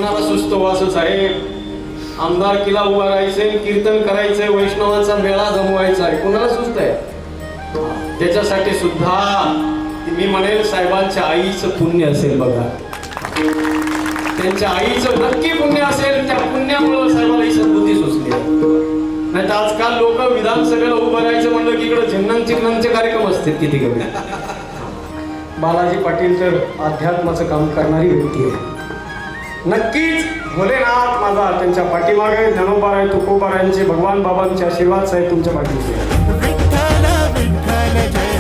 कोणाला सुस्त वास साहेब? आमदारकीला उभा राहायचंय, कीर्तन करायचंय, वैष्णवांचा मेळा जमवायचा आहे, कोणाला सुस्त आहे? त्याच्यासाठी सुद्धा मी म्हणेल साहेबांच्या आईचं पुण्य असेल बघा, त्यांच्या आईचं नक्की पुण्य असेल. त्या पुण्यामुळे साहेबाला ही सद्बुद्धी सुचली. नाही तर आजकाल लोक विधानसभेला उभं राहायचं म्हणलं की इकडे झिन्नंचे कार्यक्रम असतात किती कमी. बालाजी पाटील तर अध्यात्माचं काम करणारी व्यक्ती आहे. नक्कीच भोलेनाथ माझा त्यांच्या पाठीमागे, ज्ञानोबाराय तुकोबारायांचे, भगवान बाबांचे आशीर्वाद साहेब तुमच्या पाठीमागे. विठ्ठल विठ्ठल जय